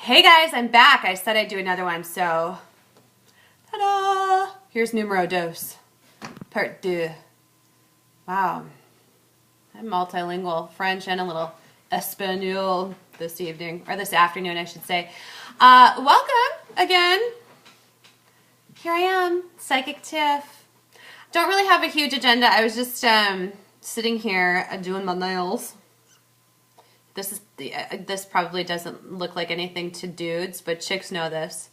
Hey guys, I'm back. I said I'd do another one, so ta-da! Here's numero dos, part deux. Wow, I'm multilingual, French and a little Espanol this evening, or this afternoon, I should say. Welcome again. Here I am, Psychic Tiff. Don't really have a huge agenda. I was just sitting here doing my nails. This probably doesn't look like anything to dudes, but chicks know this.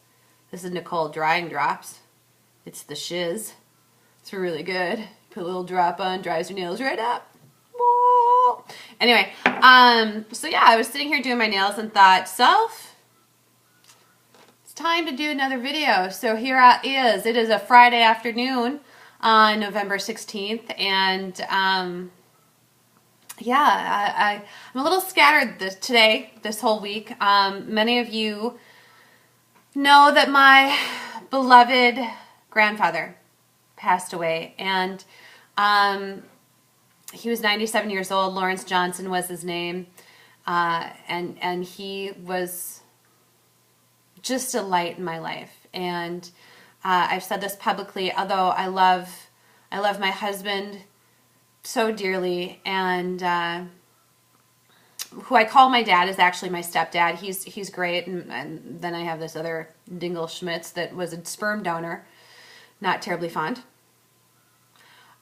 This is Nicole Drying Drops. It's the shiz. It's really good. Put a little drop on, dries your nails right up. Whoa. Anyway, so yeah, I was sitting here doing my nails and thought, self, it's time to do another video. So here it is. It is a Friday afternoon on November 16th, and yeah, I'm a little scattered this whole week. Many of you know that my beloved grandfather passed away, and he was 97 years old. Lawrence Johnson was his name, and he was just a light in my life. And I've said this publicly, although I love my husband so dearly, and who I call my dad is actually my stepdad. He's great, and then I have this other Dingle Schmitz that was a sperm donor, not terribly fond.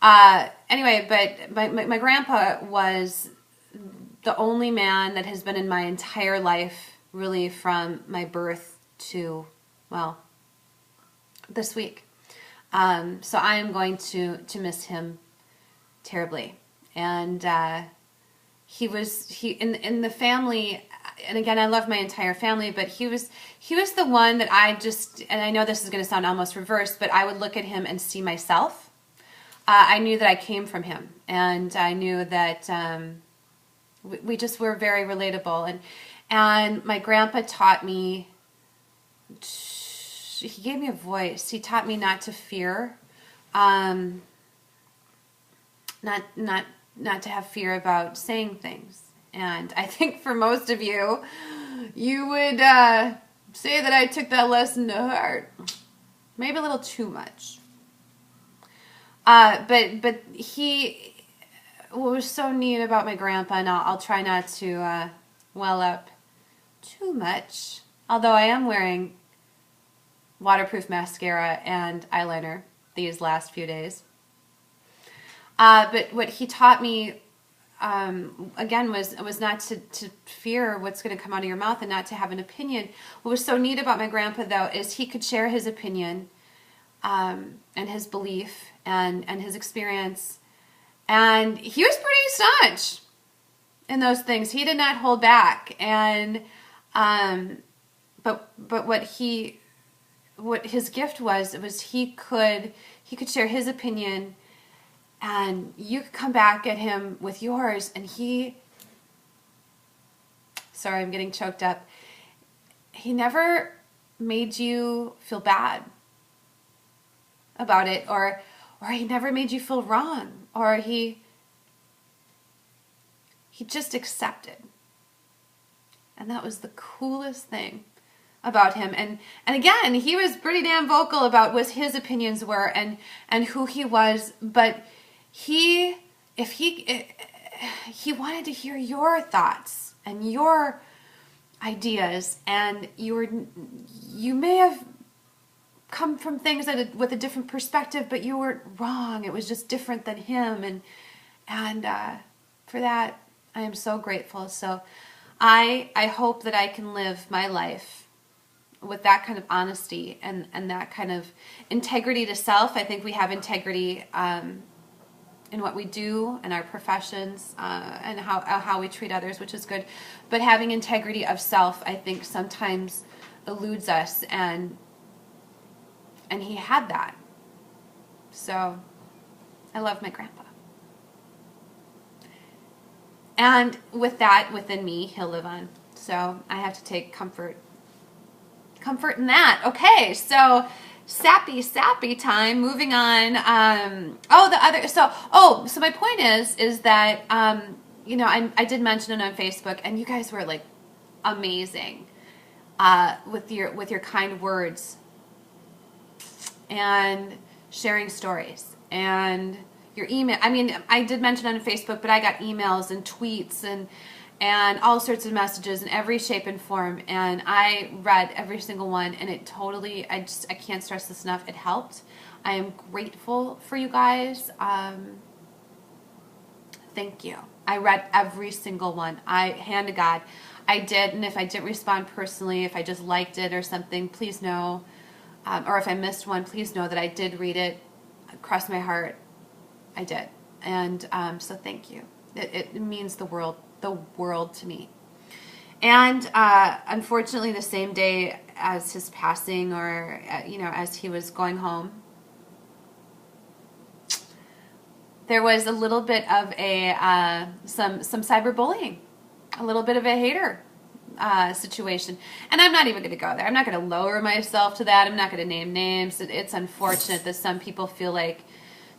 Anyway, but my grandpa was the only man that has been in my entire life, really from my birth to, well, this week. So I am going to miss him terribly. And he in the family, and again, I love my entire family, but he was the one that I just, and I know this is going to sound almost reversed, but I would look at him and see myself. I knew that I came from him, and I knew that we just were very relatable. And my grandpa taught me, he gave me a voice. He taught me not to fear, not to have fear about saying things. And I think for most of you, you would say that I took that lesson to heart. Maybe a little too much. But what was so neat about my grandpa, and I'll try not to well up too much, although I am wearing waterproof mascara and eyeliner these last few days. But what he taught me, again, was not to fear what's going to come out of your mouth and not to have an opinion. What was so neat about my grandpa, though, is he could share his opinion and his belief and his experience. And he was pretty staunch in those things. He did not hold back. And but what his gift was he could share his opinion, and you could come back at him with yours, and sorry, I'm getting choked up. He never made you feel bad about it, or he never made you feel wrong, or he just accepted. And that was the coolest thing about him. And again, he was pretty damn vocal about what his opinions were and who he was, but he wanted to hear your thoughts and your ideas, and you may have come from things with a different perspective, but you weren't wrong. It was just different than him, and for that I am so grateful. So I hope that I can live my life with that kind of honesty and that kind of integrity to self. I think we have integrity in what we do in our professions, and how we treat others, which is good. But having integrity of self, I think, sometimes eludes us, and he had that. So I love my grandpa. And with that within me, he'll live on. So I have to take comfort in that. Okay, so sappy time. Moving on. So my point is that I did mention it on Facebook, and you guys were like amazing. with your kind words, and sharing stories, and your email. I mean, I did mention on Facebook, but I got emails and tweets and all sorts of messages in every shape and form, and I read every single one, and it totally, I can't stress this enough, it helped. I am grateful for you guys. Thank you. I read every single one. Hand to God, I did, and if I didn't respond personally, if I just liked it or something, please know, or if I missed one, please know that I did read it. Cross my heart, I did, and so thank you. It means the world to me. And unfortunately, the same day as his passing, or as he was going home, there was a little bit of a some cyberbullying, a little bit of a hater situation. And I'm not even going to go there. I'm not going to lower myself to that. I'm not going to name names. It's unfortunate that some people feel like,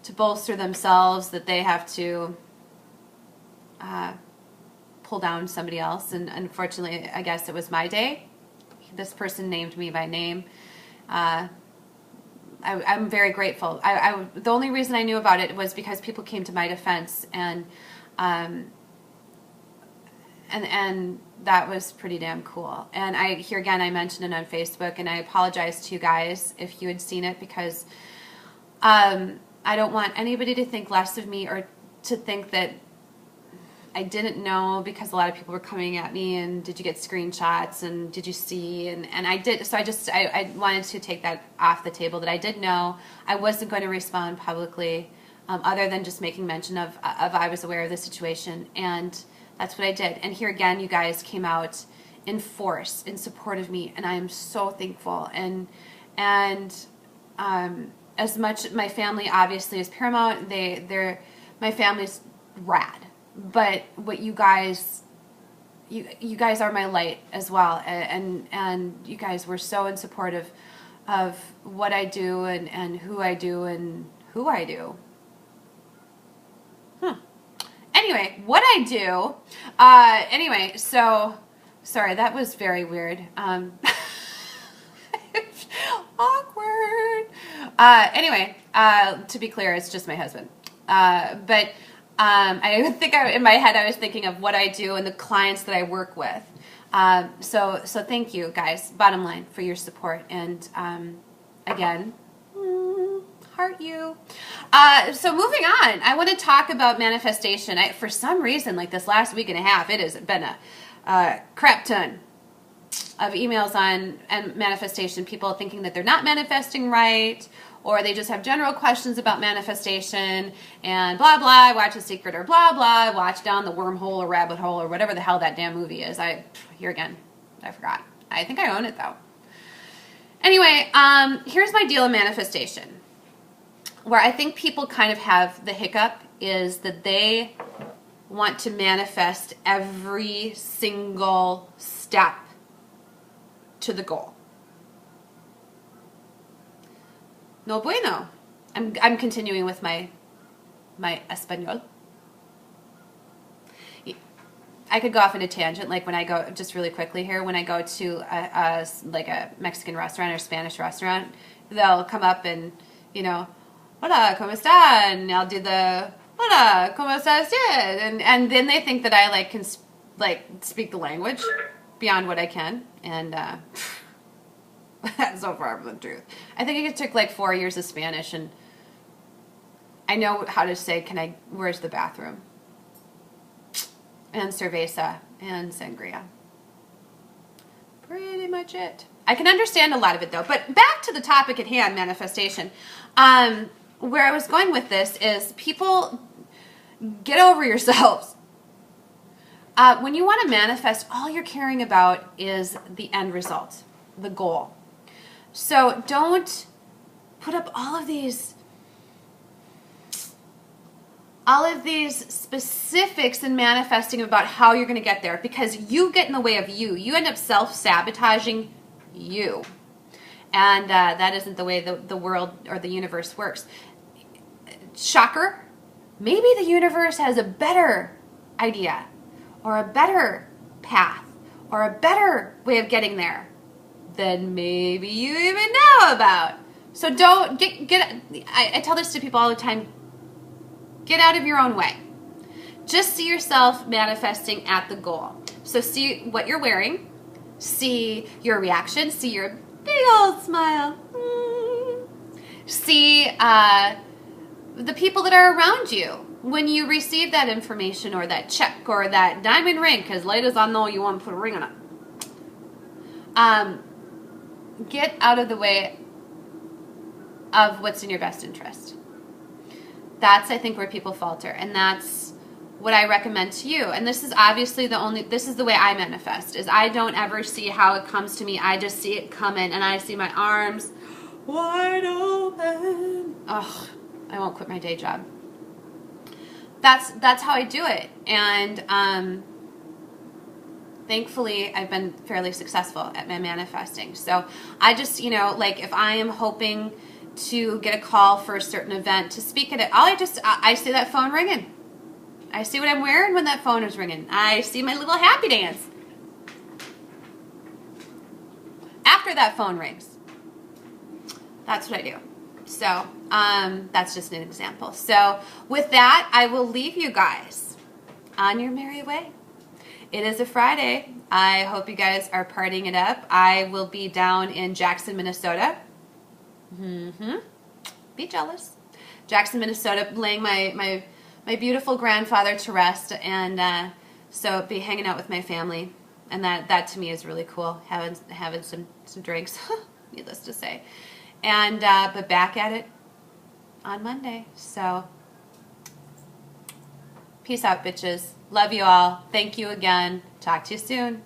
to bolster themselves, that they have to pull down somebody else. And unfortunately, I guess it was my day. This person named me by name. I'm very grateful. The only reason I knew about it was because people came to my defense, and that was pretty damn cool. And I mentioned it on Facebook, and I apologize to you guys if you had seen it, because I don't want anybody to think less of me, or to think that I didn't know, because a lot of people were coming at me and, did you get screenshots, and did you see, and I did. So I wanted to take that off the table, that I did know. I wasn't going to respond publicly, other than just making mention of I was aware of the situation, and that's what I did. And here again, you guys came out in force in support of me, and I am so thankful. And as much, my family obviously is paramount. My family's rad. But what you guys are my light as well, and you guys were so in support of what I do, and who I do, and who I do. Anyway, what I do. Anyway, so sorry, that was very weird. Awkward. Anyway, to be clear, it's just my husband. But I think in my head I was thinking of what I do and the clients that I work with. So thank you guys, bottom line, for your support. And again, heart you. So moving on, I want to talk about manifestation. For some reason, like this last week and a half, it has been a crap ton of emails on manifestation. People thinking that they're not manifesting right, or they just have general questions about manifestation, and blah, blah, watch The Secret, or blah, blah, watch Down the Wormhole or Rabbit Hole, or whatever the hell that damn movie is. Here again, I forgot. I think I own it, though. Anyway, here's my deal in manifestation. Where I think people kind of have the hiccup is that they want to manifest every single step to the goal. No bueno. I'm continuing with my Espanol. I could go off in a tangent, like when I go, just really quickly here, when I go to like a Mexican restaurant or Spanish restaurant, they'll come up and, hola, ¿cómo está? And I'll do the, hola, ¿cómo está usted? And then they think that I can speak the language beyond what I can, and that's so far from the truth. I think it took 4 years of Spanish, and I know how to say, where's the bathroom? And cerveza and sangria. Pretty much it. I can understand a lot of it, though. But back to the topic at hand, manifestation. Where I was going with this is, people, get over yourselves. When you want to manifest, all you're caring about is the end result, the goal. So don't put up all of these specifics in manifesting about how you're going to get there, because you get in the way of you. You end up self-sabotaging you. And that isn't the way the world or the universe works. Shocker, maybe the universe has a better idea, or a better path, or a better way of getting there than maybe you even know about. So don't get I tell this to people all the time. Get out of your own way. Just see yourself manifesting at the goal. So see what you're wearing, see your reaction, see your big old smile, see the people that are around you when you receive that information or that check or that diamond ring, because ladies, I know you want to put a ring on it. Get out of the way of what's in your best interest. That's, I think, where people falter, and that's what I recommend to you. And this is obviously this is the way I manifest, is I don't ever see how it comes to me. I just see it coming, and I see my arms wide open. Ugh, I won't quit my day job. That's how I do it. And thankfully, I've been fairly successful at my manifesting. So I just, like if I am hoping to get a call for a certain event to speak at it, I see that phone ringing. I see what I'm wearing when that phone is ringing. I see my little happy dance after that phone rings. That's what I do. So that's just an example. So with that, I will leave you guys on your merry way. It is a Friday. I hope you guys are partying it up. I will be down in Jackson, Minnesota. Be jealous. Jackson, Minnesota, laying my beautiful grandfather to rest, and so be hanging out with my family, and that to me is really cool. Having some drinks, needless to say, and but back at it on Monday. So peace out, bitches. Love you all. Thank you again. Talk to you soon.